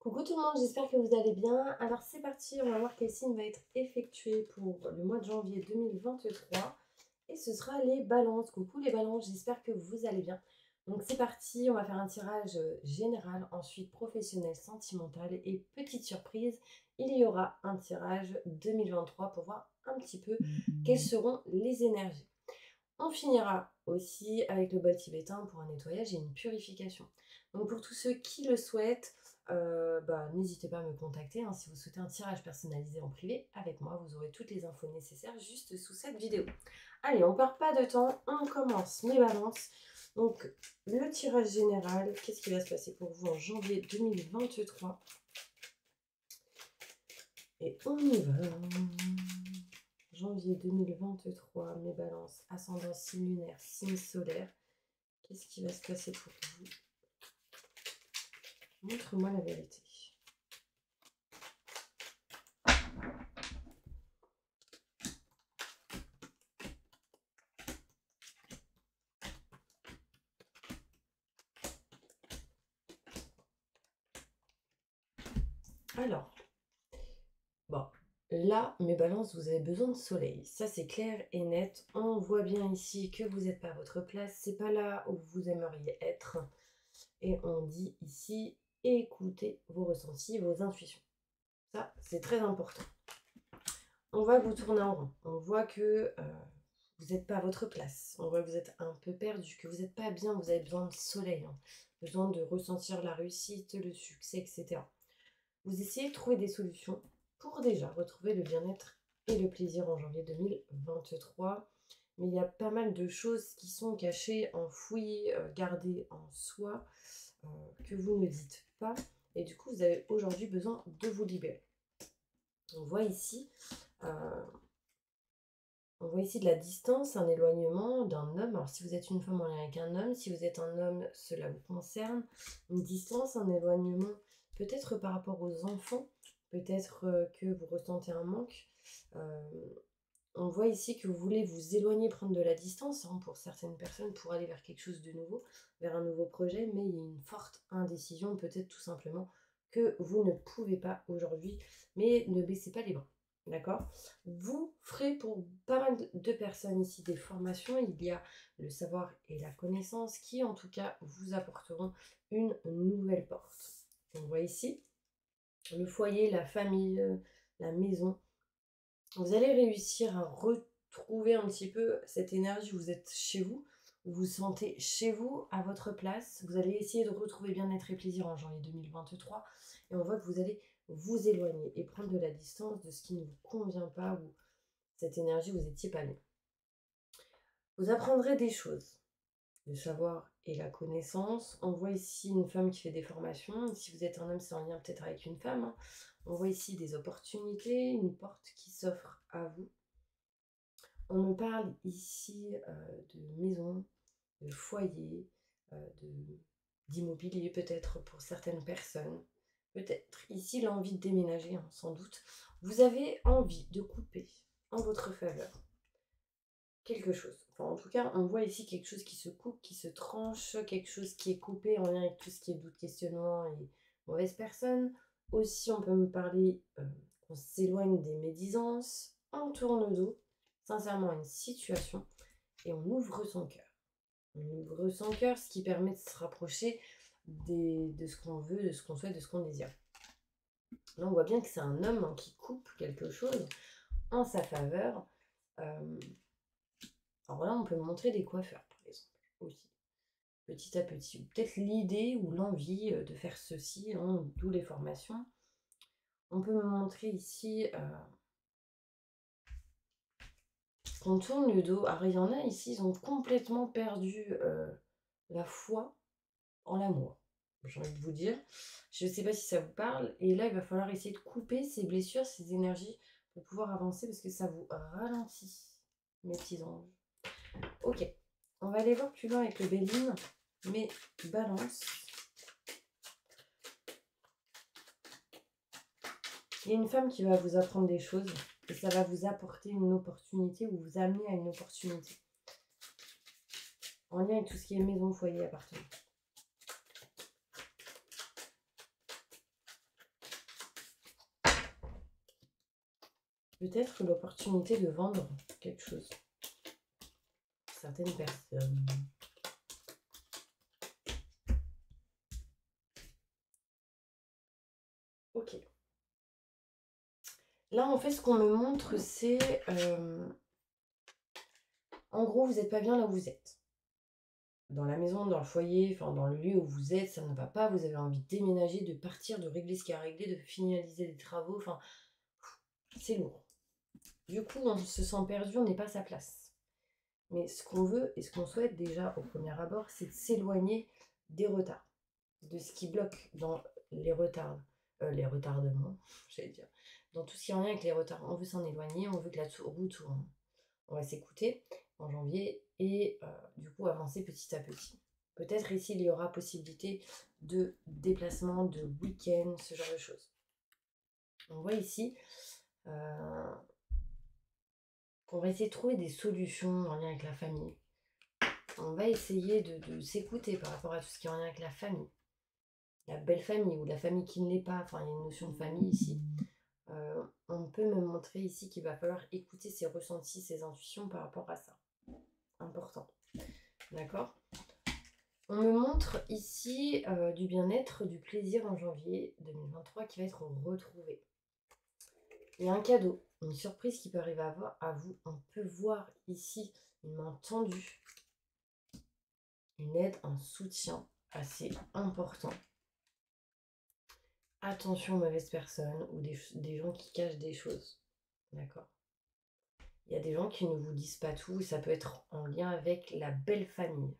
Coucou tout le monde, j'espère que vous allez bien. Alors c'est parti, on va voir quel signe va être effectué pour le mois de janvier 2023. Et ce sera les balances. Coucou les balances, j'espère que vous allez bien. Donc c'est parti, on va faire un tirage général, ensuite professionnel, sentimental et petite surprise, il y aura un tirage 2023 pour voir un petit peu quelles seront les énergies. On finira aussi avec le bol tibétain pour un nettoyage et une purification. Donc pour tous ceux qui le souhaitent, n'hésitez pas à me contacter, hein, si vous souhaitez un tirage personnalisé en privé avec moi, vous aurez toutes les infos nécessaires juste sous cette vidéo. Allez, on ne perd pas de temps, on commence mes balances. Donc le tirage général, qu'est-ce qui va se passer pour vous en janvier 2023? Et on y va. Janvier 2023, mes balances, ascendant signe lunaire, signe solaire. Qu'est-ce qui va se passer pour vous? Montre-moi la vérité. Alors, bon, là, mes balances, vous avez besoin de soleil. Ça, c'est clair et net. On voit bien ici que vous n'êtes pas à votre place. C'est pas là où vous aimeriez être. Et on dit ici, écoutez vos ressentis, vos intuitions. Ça, c'est très important. On voit que vous tournez en rond. On voit que vous n'êtes pas à votre place. On voit que vous êtes un peu perdu, que vous n'êtes pas bien. Vous avez besoin de soleil, hein. Besoin de ressentir la réussite, le succès, etc. Vous essayez de trouver des solutions pour déjà retrouver le bien-être et le plaisir en janvier 2023. Mais il y a pas mal de choses qui sont cachées, enfouies, gardées en soi, que vous ne dites pas. Et du coup, vous avez aujourd'hui besoin de vous libérer. On voit ici, de la distance, un éloignement d'un homme. Alors, si vous êtes une femme en lien avec un homme, si vous êtes un homme, cela vous concerne. Une distance, un éloignement, peut-être par rapport aux enfants, peut-être que vous ressentez un manque. On voit ici que vous voulez vous éloigner, prendre de la distance, hein, pour certaines personnes, pour aller vers quelque chose de nouveau, vers un nouveau projet, mais il y a une forte indécision, peut-être tout simplement que vous ne pouvez pas aujourd'hui, mais ne baissez pas les bras. D'accord? Vous ferez pour pas mal de personnes ici des formations. Il y a le savoir et la connaissance qui, en tout cas, vous apporteront une nouvelle porte. On voit ici le foyer, la famille, la maison. Vous allez réussir à retrouver un petit peu cette énergie. Vous êtes chez vous, vous vous sentez chez vous, à votre place. Vous allez essayer de retrouver bien-être et plaisir en janvier 2023. Et on voit que vous allez vous éloigner et prendre de la distance de ce qui ne vous convient pas ou cette énergie, vous n'étiez pas bien. Vous apprendrez des choses, le savoir et la connaissance. On voit ici une femme qui fait des formations. Si vous êtes un homme, c'est en lien peut-être avec une femme, hein. On voit ici des opportunités, une porte qui s'offre à vous. On me parle ici de maison, de foyer, d'immobilier peut-être pour certaines personnes. Peut-être ici l'envie de déménager, hein, sans doute. Vous avez envie de couper en votre faveur quelque chose. Enfin, en tout cas, on voit ici quelque chose qui se coupe, qui se tranche, quelque chose qui est coupé en lien avec tout ce qui est doute, questionnement et mauvaise personne. Aussi, on peut me parler qu'on s'éloigne des médisances, on tourne le dos, sincèrement, à une situation et on ouvre son cœur. On ouvre son cœur, ce qui permet de se rapprocher de ce qu'on veut, de ce qu'on souhaite, de ce qu'on désire. Là, on voit bien que c'est un homme, hein, qui coupe quelque chose en sa faveur. Alors là, on peut me montrer des coiffeurs, par exemple, aussi, petit à petit. Ou peut-être l'idée ou l'envie de faire ceci, hein, d'où les formations. On peut me montrer ici qu'on tourne le dos. Alors, il y en a ici, ils ont complètement perdu la foi en l'amour, j'ai envie de vous dire. Je ne sais pas si ça vous parle. Et là, il va falloir essayer de couper ces blessures, ces énergies, pour pouvoir avancer, parce que ça vous ralentit, mes petits anges. Ok, on va aller voir plus loin avec le Béline, mais balance. Il y a une femme qui va vous apprendre des choses et ça va vous apporter une opportunité ou vous amener à une opportunité. En lien avec tout ce qui est maison, foyer, appartement. peut-être l'opportunité de vendre quelque chose. Certaines personnes. Ok. Là, en fait, ce qu'on me montre, c'est... en gros, vous n'êtes pas bien là où vous êtes. Dans la maison, dans le foyer, enfin dans le lieu où vous êtes, ça ne va pas. Vous avez envie de déménager, de partir, de régler ce qu'il y a à régler, de finaliser les travaux. Enfin, c'est lourd. Du coup, on se sent perdu, on n'est pas à sa place. Mais ce qu'on veut et ce qu'on souhaite déjà au premier abord, c'est de s'éloigner des retards, de ce qui bloque dans les retardements, j'allais dire, dans tout ce qui est en lien avec les retards. On veut s'en éloigner, on veut que la roue tourne. On va s'écouter en janvier et du coup avancer petit à petit. Peut-être ici, il y aura possibilité de déplacement, de week-end, ce genre de choses. On voit ici qu'on va essayer de trouver des solutions en lien avec la famille. On va essayer de s'écouter par rapport à tout ce qui est en lien avec la famille. La belle famille ou la famille qui ne l'est pas. Enfin, il y a une notion de famille ici. On peut me montrer ici qu'il va falloir écouter ses ressentis, ses intuitions par rapport à ça. Important. D'accord? On me montre ici du bien-être, du plaisir en janvier 2023 qui va être retrouvé. Il y a un cadeau, une surprise qui peut arriver à vous. On peut voir ici une main tendue, une aide, un soutien assez important. Attention aux mauvaises personnes ou des gens qui cachent des choses. D'accord? Il y a des gens qui ne vous disent pas tout. Ça peut être en lien avec la belle famille.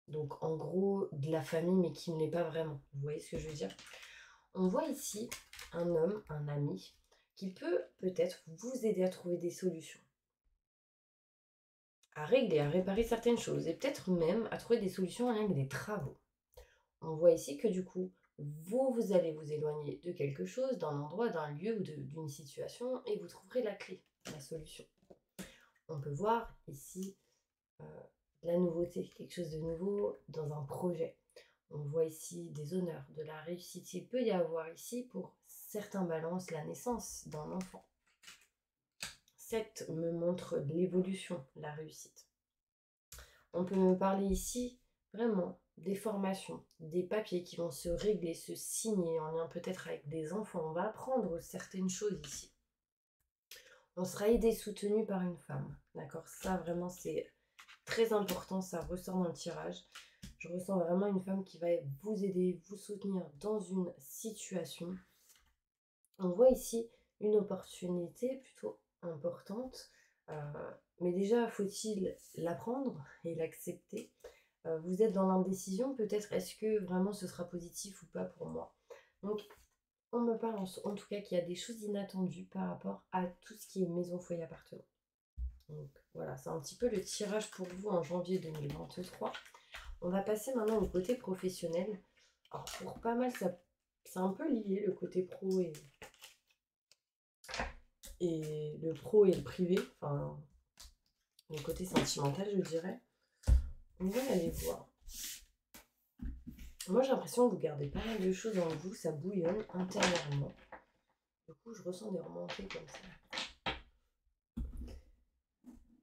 Donc en gros, de la famille, mais qui ne l'est pas vraiment. Vous voyez ce que je veux dire? On voit ici un homme, un ami, qui peut peut-être vous aider à trouver des solutions, à régler, à réparer certaines choses, et peut-être même à trouver des solutions en lien avec des travaux. On voit ici que du coup, vous allez vous éloigner de quelque chose, d'un endroit, d'un lieu ou d'une situation, et vous trouverez la clé, la solution. On peut voir ici la nouveauté, quelque chose de nouveau dans un projet. On voit ici des honneurs, de la réussite. Il peut y avoir ici, pour certains balances, la naissance d'un enfant. 7 me montre l'évolution, la réussite. On peut me parler ici, vraiment, des formations, des papiers qui vont se régler, se signer en lien peut-être avec des enfants. On va apprendre certaines choses ici. On sera aidé, soutenu par une femme. D'accord? Ça, vraiment, c'est très important. Ça ressort dans le tirage. Je ressens vraiment une femme qui va vous aider, vous soutenir dans une situation. On voit ici une opportunité plutôt importante. Mais déjà, faut-il l'apprendre et l'accepter? Vous êtes dans l'indécision, peut-être est-ce que vraiment ce sera positif ou pas pour moi? Donc, on me parle en tout cas qu'il y a des choses inattendues par rapport à tout ce qui est maison, foyer, appartement. Donc voilà, c'est un petit peu le tirage pour vous en janvier 2023. On va passer maintenant au côté professionnel. Alors pour pas mal, c'est un peu lié le côté pro et le pro et le privé, enfin le côté sentimental je dirais. On va aller voir. Moi j'ai l'impression que vous gardez pas mal de choses en vous, ça bouillonne intérieurement. Du coup je ressens des remontées comme ça.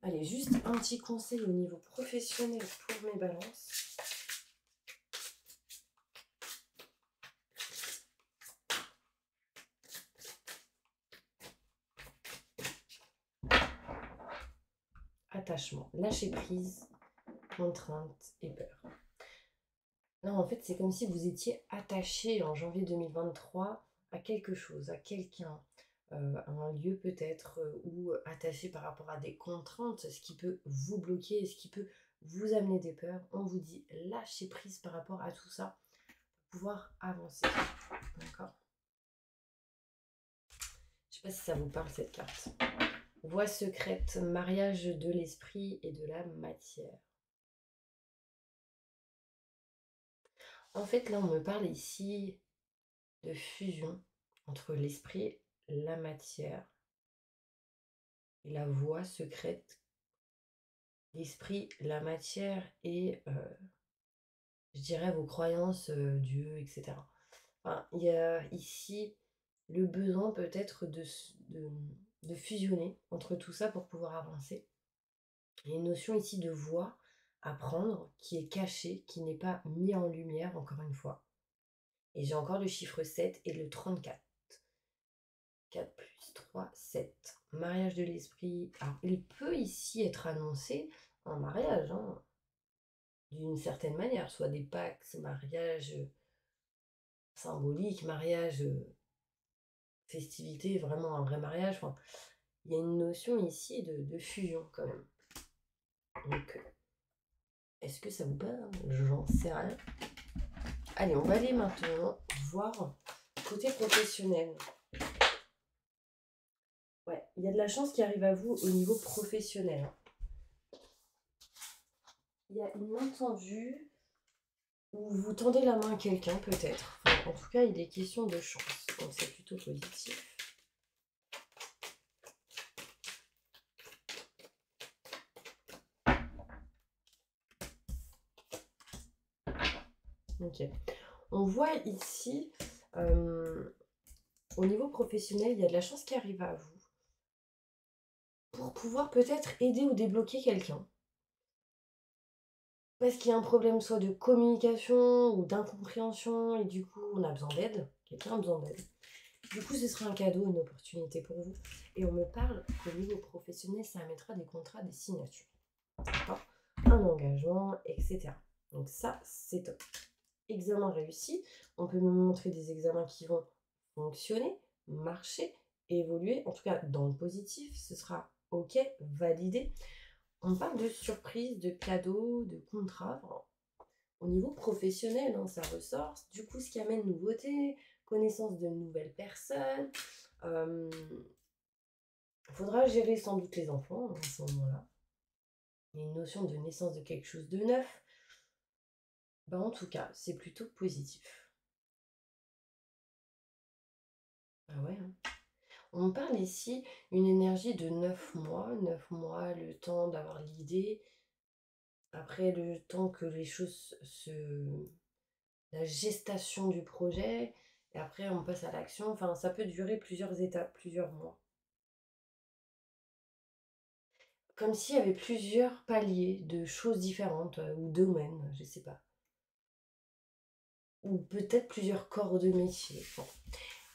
Allez, juste un petit conseil au niveau professionnel pour mes balances. Attachement, lâcher prise, contrainte et peur. Non, en fait, c'est comme si vous étiez attaché en janvier 2023 à quelque chose, à quelqu'un, à un lieu peut-être, ou attaché par rapport à des contraintes, ce qui peut vous bloquer, ce qui peut vous amener des peurs. On vous dit lâchez prise par rapport à tout ça pour pouvoir avancer. D'accord? Je sais pas si ça vous parle cette carte. Voie secrète, mariage de l'esprit et de la matière. En fait, là, on me parle ici de fusion entre l'esprit, la matière et la voie secrète. L'esprit, la matière et, je dirais, vos croyances, Dieu, etc. Enfin, il y a ici le besoin peut-être de fusionner entre tout ça pour pouvoir avancer. Il y a une notion ici de voie à prendre qui est cachée, qui n'est pas mis en lumière, encore une fois. Et j'ai encore le chiffre 7 et le 34. 4 plus 3, 7. Mariage de l'esprit. Alors, il peut ici être annoncé un mariage, hein, d'une certaine manière, soit des pactes, mariage symbolique, mariage festivité, vraiment un vrai mariage. Enfin, il y a une notion ici de fusion quand même. Donc, est-ce que ça vous parle? J'en sais rien. Allez, on va aller maintenant voir côté professionnel. Ouais, il y a de la chance qui arrive à vous au niveau professionnel. Il y a une main tendue où vous tendez la main à quelqu'un peut-être. Enfin, en tout cas, il est question de chance. Donc c'est plutôt positif. Ok. On voit ici, au niveau professionnel, il y a de la chance qui arrive à vous pour pouvoir peut-être aider ou débloquer quelqu'un. Parce qu'il y a un problème soit de communication ou d'incompréhension et du coup on a besoin d'aide. Quelqu'un a besoin d'aide. Du coup ce sera un cadeau, une opportunité pour vous. Et on me parle qu'au niveau professionnel, ça mettra des contrats, des signatures. D'accord? Un engagement, etc. Donc ça, c'est top. Examen réussi. On peut me montrer des examens qui vont fonctionner, marcher, évoluer. En tout cas, dans le positif, ce sera OK, validé. On parle de surprise, de cadeaux, de contrats. Enfin, au niveau professionnel, hein, ça ressort. Du coup, ce qui amène nouveauté, connaissance de nouvelles personnes. Il faudra gérer sans doute les enfants, hein, à ce moment-là. Il y a une notion de naissance de quelque chose de neuf. Ben, en tout cas, c'est plutôt positif. Ah ouais, hein. On me parle ici une énergie de 9 mois, le temps d'avoir l'idée. Après, le temps que les choses la gestation du projet, et après on passe à l'action. Enfin, ça peut durer plusieurs étapes, plusieurs mois. Comme s'il y avait plusieurs paliers de choses différentes, ou domaines, je sais pas. Ou peut-être plusieurs corps de métier. Bon.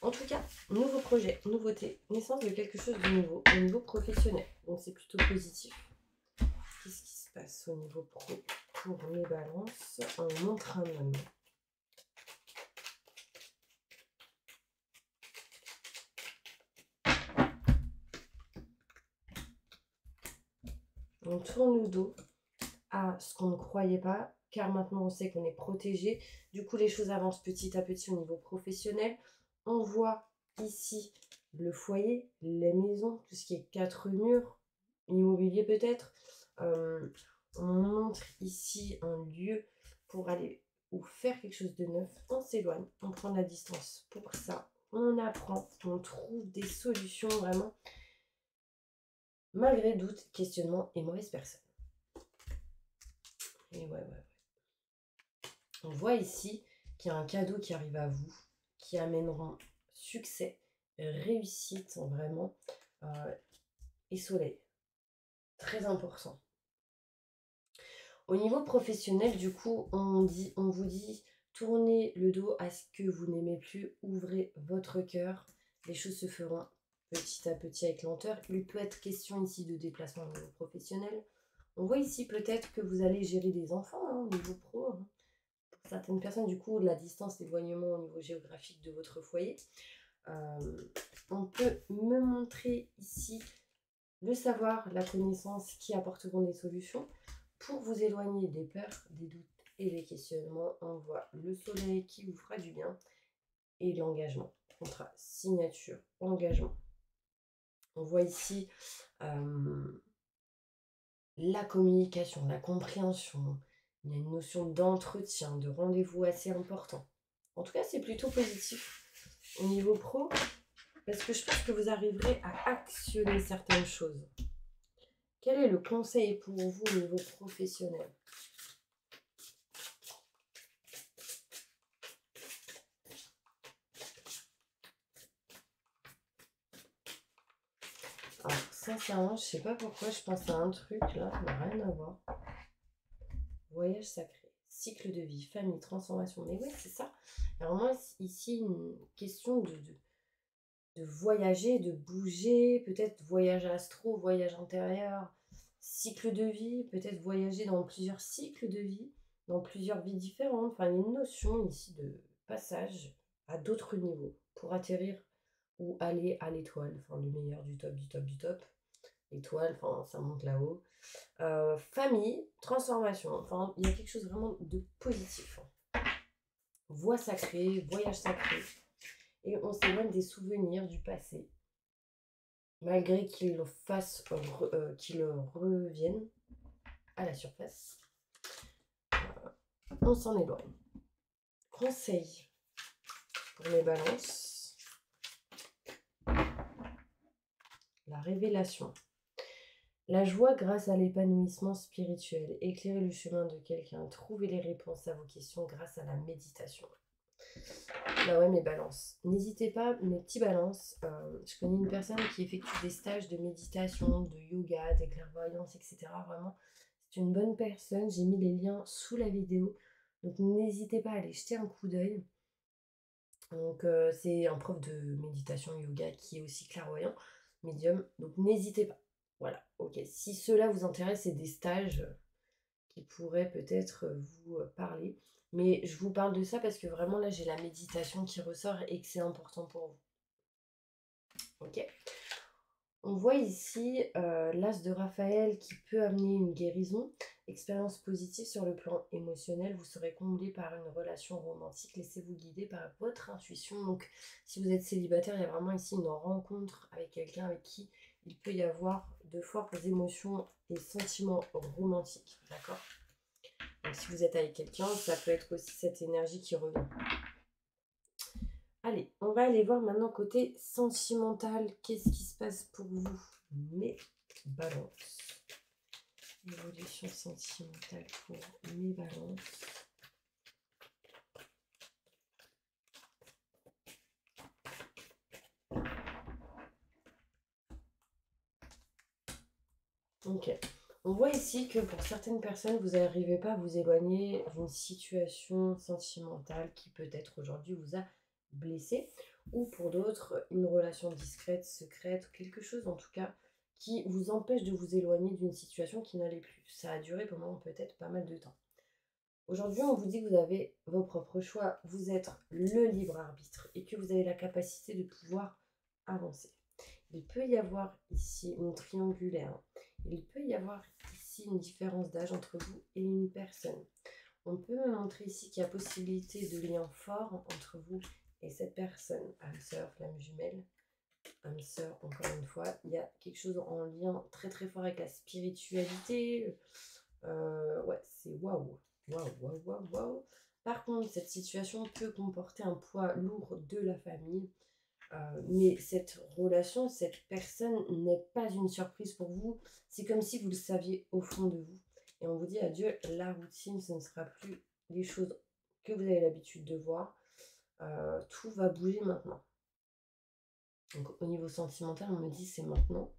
En tout cas, nouveau projet, nouveauté, naissance de quelque chose de nouveau au niveau professionnel. Donc c'est plutôt positif. Qu'est-ce qui se passe au niveau pro pour mes balances? On montre un homme. On tourne le dos à ce qu'on ne croyait pas, car maintenant on sait qu'on est protégé. Du coup, les choses avancent petit à petit au niveau professionnel. On voit ici le foyer, les maisons, tout ce qui est 4 murs, immobilier peut-être. On montre ici un lieu pour aller ou faire quelque chose de neuf. On s'éloigne, on prend la distance pour ça. On apprend, on trouve des solutions vraiment, malgré doute, questionnement et mauvaise personne. Et ouais. On voit ici qu'il y a un cadeau qui arrive à vous, qui amènera succès, réussite vraiment, et soleil. Très important. Au niveau professionnel, du coup, on vous dit, tournez le dos à ce que vous n'aimez plus, ouvrez votre cœur, les choses se feront petit à petit avec lenteur. Il peut être question ici de déplacement au niveau professionnel. On voit ici peut-être que vous allez gérer des enfants, hein, au niveau pro, hein. Pour certaines personnes, du coup, la distance, l'éloignement au niveau géographique de votre foyer. On peut me montrer ici le savoir, la connaissance qui apporteront des solutions pour vous éloigner des peurs, des doutes et des questionnements. On voit le soleil qui vous fera du bien et l'engagement. Contrat, signature, engagement. On voit ici la communication, la compréhension. Il y a une notion d'entretien, de rendez-vous assez important. En tout cas, c'est plutôt positif au niveau pro, parce que je pense que vous arriverez à actionner certaines choses. Quel est le conseil pour vous au niveau professionnel? sincèrement, je sais pas pourquoi je pense à un truc là, ça n'a rien à voir. Voyage sacré, cycle de vie, famille, transformation. Mais oui, c'est ça. Alors moi, ici, une question de voyager, de bouger, peut-être voyage astro, voyage intérieur, cycle de vie, peut-être voyager dans plusieurs cycles de vie, dans plusieurs vies différentes. Enfin, il y a une notion ici de passage à d'autres niveaux pour atterrir ou aller à l'étoile. Enfin, le meilleur du top, du top, du top. Étoile, enfin, ça monte là-haut. Famille, transformation. Enfin, il y a quelque chose vraiment de positif. Voie sacrée, voyage sacré. Et on s'éloigne des souvenirs du passé, malgré qu'ils reviennent à la surface. On s'en éloigne. Conseil pour les balances. La révélation. La joie grâce à l'épanouissement spirituel. Éclairer le chemin de quelqu'un. Trouver les réponses à vos questions grâce à la méditation. Bah ouais, mes balances. N'hésitez pas, mes petits balances. Je connais une personne qui effectue des stages de méditation, de yoga, de clairvoyance, etc. Vraiment, c'est une bonne personne. J'ai mis les liens sous la vidéo. Donc n'hésitez pas à aller jeter un coup d'œil. Donc c'est un prof de méditation yoga qui est aussi clairvoyant, médium. Donc n'hésitez pas. Voilà, ok. Si cela vous intéresse, c'est des stages qui pourraient peut-être vous parler. Mais je vous parle de ça parce que vraiment là, j'ai la méditation qui ressort et que c'est important pour vous. Ok. On voit ici l'as de Raphaël qui peut amener une guérison, expérience positive sur le plan émotionnel. Vous serez comblé par une relation romantique. Laissez-vous guider par votre intuition. Donc, si vous êtes célibataire, il y a vraiment ici une rencontre avec quelqu'un avec qui il peut y avoir de fortes émotions et sentiments romantiques. D'accord? Donc, si vous êtes avec quelqu'un, ça peut être aussi cette énergie qui revient. Allez, on va aller voir maintenant côté sentimental. Qu'est-ce qui se passe pour vous, mes balances? Évolution sentimentale pour mes balances. Ok. On voit ici que pour certaines personnes, vous n'arrivez pas à vous éloigner d'une situation sentimentale qui peut-être aujourd'hui vous a blessé, ou pour d'autres, une relation discrète, secrète, quelque chose en tout cas qui vous empêche de vous éloigner d'une situation qui n'allait plus. Ça a duré pendant peut-être pas mal de temps. Aujourd'hui, on vous dit que vous avez vos propres choix, vous êtes le libre arbitre et que vous avez la capacité de pouvoir avancer. Il peut y avoir ici une triangulaire. Il peut y avoir ici une différence d'âge entre vous et une personne. On peut me montrer ici qu'il y a possibilité de lien fort entre vous et cette personne. Âme sœur, flamme jumelle, âme sœur, encore une fois. Il y a quelque chose en lien très très fort avec la spiritualité. Ouais, c'est waouh. Waouh, waouh, waouh, waouh. Par contre, cette situation peut comporter un poids lourd de la famille. Mais cette relation, cette personne n'est pas une surprise pour vous. C'est comme si vous le saviez au fond de vous. Et on vous dit adieu, la routine, ce ne sera plus les choses que vous avez l'habitude de voir. Tout va bouger maintenant. Donc au niveau sentimental, on me dit c'est maintenant.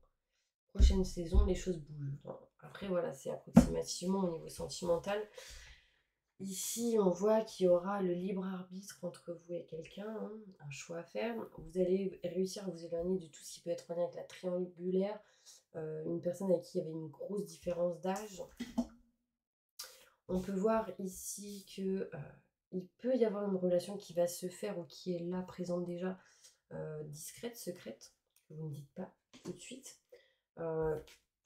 Prochaine saison, les choses bougent. Enfin, après, voilà, c'est approximativement au niveau sentimental. Ici, on voit qu'il y aura le libre arbitre entre vous et quelqu'un, hein, un choix à faire. Vous allez réussir à vous éloigner de tout ce qui peut être en lien avec la triangulaire, une personne avec qui il y avait une grosse différence d'âge. On peut voir ici que il peut y avoir une relation qui va se faire ou qui est là, présente déjà, discrète, secrète, que vous ne dites pas tout de suite.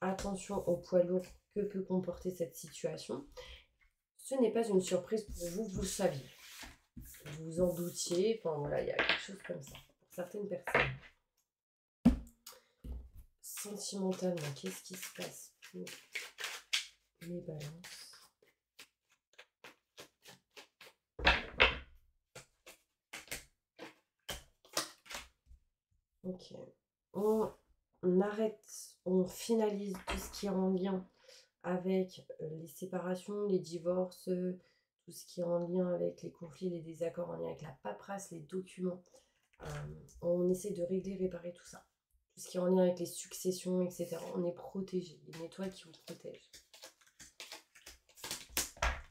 Attention au poids lourd que peut comporter cette situation. Ce n'est pas une surprise pour vous, vous le saviez. Vous vous en doutiez, enfin voilà, il y a quelque chose comme ça pour certaines personnes. Sentimentalement, qu'est-ce qui se passe pour mes balances? Ok. On arrête, on finalise tout ce qui est en lien avec les séparations, les divorces, tout ce qui est en lien avec les conflits, les désaccords, en lien avec la paperasse, les documents. On essaie de régler, réparer tout ça. ce qui est en lien avec les successions, etc. On est protégé. Il y a une étoile qui vous protège.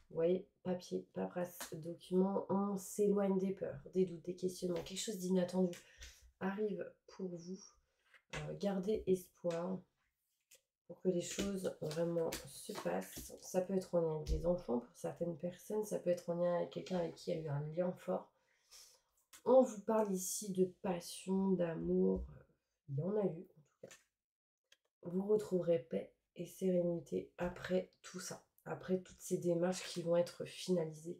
Vous voyez, papier, paperasse, document, on s'éloigne des peurs, des doutes, des questionnements. Quelque chose d'inattendu arrive pour vous. Gardez espoir pour que les choses vraiment se passent. Ça peut être en lien avec des enfants pour certaines personnes. Ça peut être en lien avec quelqu'un avec qui il y a eu un lien fort. On vous parle ici de passion, d'amour. Il y en a eu, en tout cas. Vous retrouverez paix et sérénité après tout ça. Après toutes ces démarches qui vont être finalisées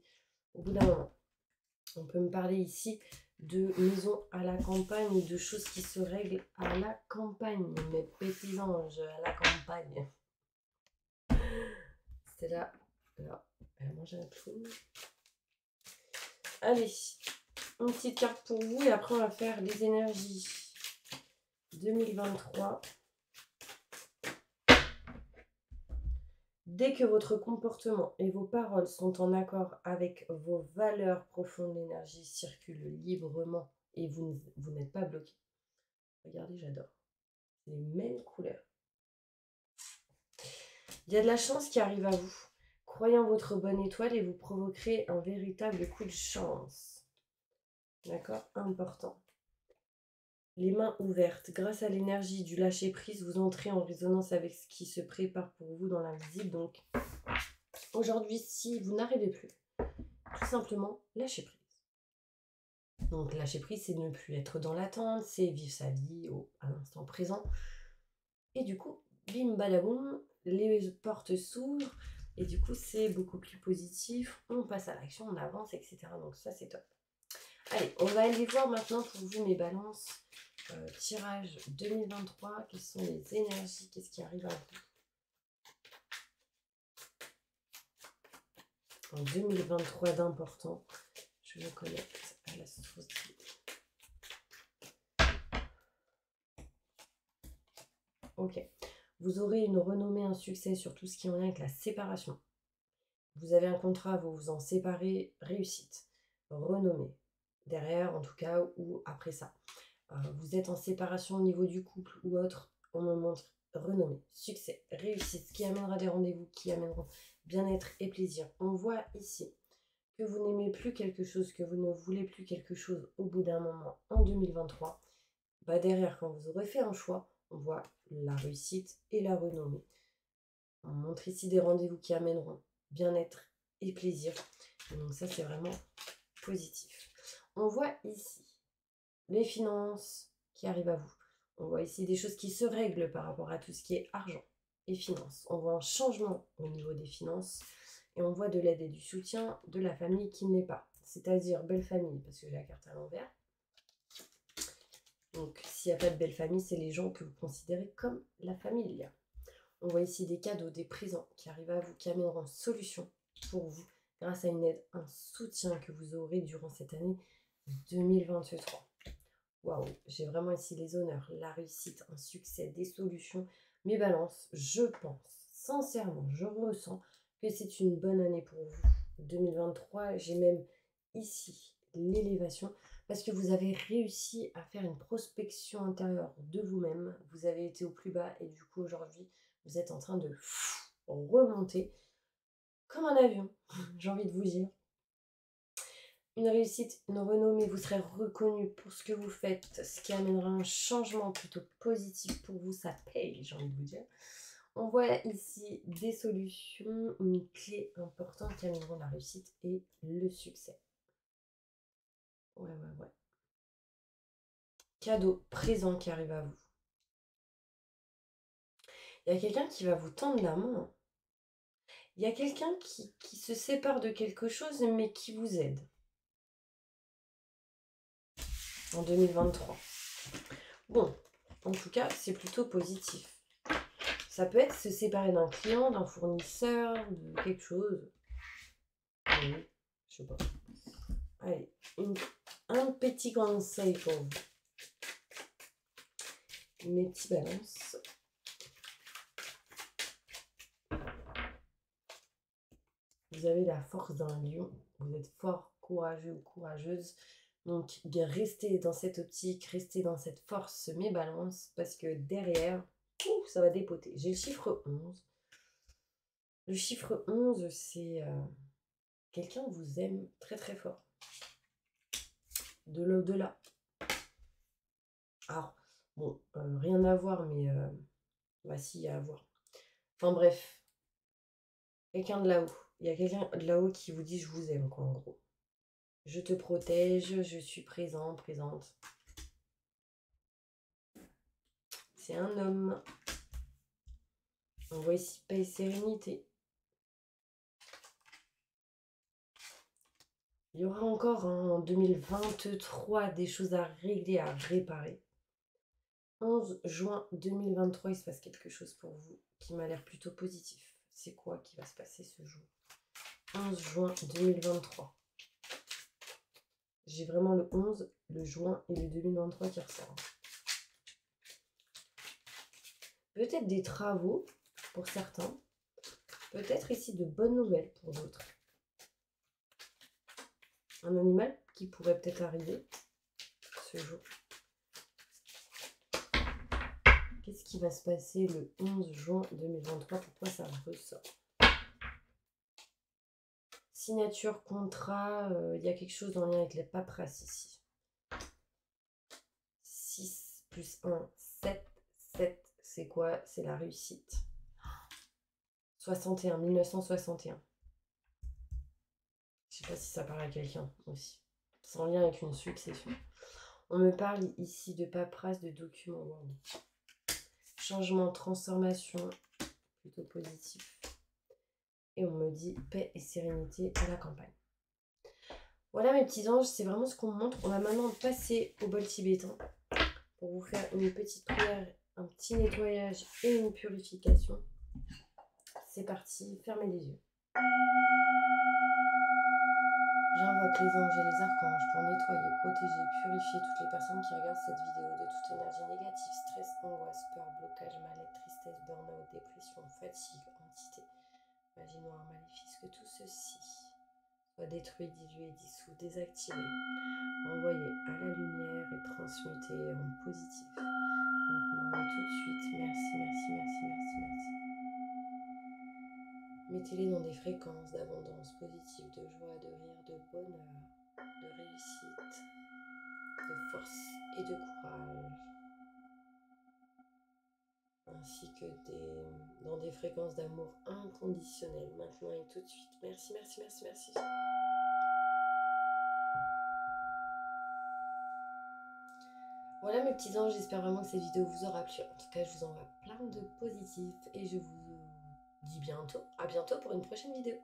au bout d'un moment. On peut me parler ici de maison à la campagne ou de choses qui se règlent à la campagne. Mes petits anges à la campagne. C'est là. Elle mange un clown. Allez, une petite carte pour vous et après on va faire les énergies 2023. Dès que votre comportement et vos paroles sont en accord avec vos valeurs profondes, l'énergie circule librement et vous n'êtes pas bloqué. Regardez, j'adore. Les mêmes couleurs. Il y a de la chance qui arrive à vous. Croyez en votre bonne étoile et vous provoquerez un véritable coup de chance. D'accord? Important. Les mains ouvertes. Grâce à l'énergie du lâcher-prise, vous entrez en résonance avec ce qui se prépare pour vous dans l'invisible. Donc, aujourd'hui, si vous n'arrivez plus, tout simplement, lâchez prise. Donc, lâcher prise, c'est ne plus être dans l'attente, c'est vivre sa vie à l'instant présent. Et du coup, bim, badaboum, les portes s'ouvrent. Et du coup, c'est beaucoup plus positif. On passe à l'action, on avance, etc. Donc, ça, c'est top. Allez, on va aller voir maintenant pour vous mes balances. Tirage 2023, quelles sont les énergies, qu'est-ce qui arrive à vous en 2023 d'important. Je me connecte à l'astrologie. Ok, vous aurez une renommée, un succès sur tout ce qui est en lien avec la séparation. Vous avez un contrat, vous vous en séparez, réussite, renommée, derrière en tout cas ou après ça. Vous êtes en séparation au niveau du couple ou autre, on me montre renommée, succès, réussite, ce qui amènera des rendez-vous, qui amèneront bien-être et plaisir. On voit ici que vous n'aimez plus quelque chose, que vous ne voulez plus quelque chose au bout d'un moment en 2023. Bah derrière, quand vous aurez fait un choix, on voit la réussite et la renommée. On montre ici des rendez-vous qui amèneront bien-être et plaisir. Et donc ça, c'est vraiment positif. On voit ici les finances qui arrivent à vous. On voit ici des choses qui se règlent par rapport à tout ce qui est argent et finances. On voit un changement au niveau des finances et on voit de l'aide et du soutien de la famille qui n'est pas. C'est-à-dire belle famille, parce que j'ai la carte à l'envers. Donc s'il n'y a pas de belle famille, c'est les gens que vous considérez comme la famille. On voit ici des cadeaux, des présents qui arrivent à vous, qui amèneront solution pour vous grâce à une aide, un soutien que vous aurez durant cette année 2023. Waouh, j'ai vraiment ici les honneurs, la réussite, un succès, des solutions. Mes balances, je pense, sincèrement, je ressens que c'est une bonne année pour vous. 2023, j'ai même ici l'élévation parce que vous avez réussi à faire une prospection intérieure de vous-même. Vous avez été au plus bas et du coup aujourd'hui, vous êtes en train de remonter comme un avion, j'ai envie de vous dire. Une réussite, une renommée, vous serez reconnu pour ce que vous faites, ce qui amènera un changement plutôt positif pour vous, ça paye, j'ai envie de vous dire. On voit ici des solutions, une clé importante qui amèneront la réussite et le succès. Ouais. Cadeau, présent qui arrive à vous. Il y a quelqu'un qui va vous tendre la main. Il y a quelqu'un qui se sépare de quelque chose mais qui vous aide. En 2023. Bon, en tout cas, c'est plutôt positif. Ça peut être se séparer d'un client, d'un fournisseur, de quelque chose. Oui, je sais pas. Allez, un petit conseil pour vous. Mes petits balances. Vous avez la force d'un lion. Vous êtes fort, courageux ou courageuse. Donc, bien rester dans cette optique, rester dans cette force, mes balances, parce que derrière, ça va dépoter. J'ai le chiffre 11. Le chiffre 11, c'est quelqu'un vous aime très très fort. De l'au-delà. Alors, bon, rien à voir, mais bah si, à voir. Enfin bref, quelqu'un de là-haut. Il y a quelqu'un de là-haut qui vous dit je vous aime, quoi, en gros. Je te protège, je suis présent, présente. C'est un homme. On voit ici paix et sérénité. Il y aura encore en 2023 des choses à régler, à réparer. 11 juin 2023, il se passe quelque chose pour vous qui m'a l'air plutôt positif. C'est quoi qui va se passer ce jour? 11 juin 2023. J'ai vraiment le 11, le juin et le 2023 qui ressortent. Peut-être des travaux pour certains. Peut-être ici de bonnes nouvelles pour d'autres. Un animal qui pourrait peut-être arriver ce jour. Qu'est-ce qui va se passer le 11 juin 2023? Pourquoi ça ressort? Signature, contrat, il y a quelque chose en lien avec les paperasses ici. 6 plus 1, 7. 7, c'est quoi? C'est la réussite. 61, 1961. Je sais pas si ça parle à quelqu'un aussi. C'est en lien avec une succession. On me parle ici de paperasse, de documents. Wow. Changement, transformation, plutôt positif. Et on me dit paix et sérénité à la campagne. Voilà mes petits anges, c'est vraiment ce qu'on me montre. On va maintenant passer au bol tibétain pour vous faire une petite prière, un petit nettoyage et une purification. C'est parti, fermez les yeux. J'invoque les anges et les archanges pour nettoyer, protéger, purifier toutes les personnes qui regardent cette vidéo de toute énergie négative, stress, angoisse, peur, blocage, mal-être, tristesse, burn-out, dépression, fatigue, entité, magie noire, maléfice, que tout ceci soit détruit, dilué, dissous, désactivé, envoyé à la lumière et transmuté en positif. Maintenant et tout de suite, merci, merci, merci, merci, merci. Mettez-les dans des fréquences d'abondance positive, de joie, de rire, de bonheur, de réussite, de force et de courage, ainsi que dans des fréquences d'amour inconditionnel, maintenant et tout de suite. Merci, merci, merci, merci. Voilà mes petits anges, j'espère vraiment que cette vidéo vous aura plu. En tout cas, je vous envoie plein de positifs et je vous dis bientôt, à bientôt pour une prochaine vidéo.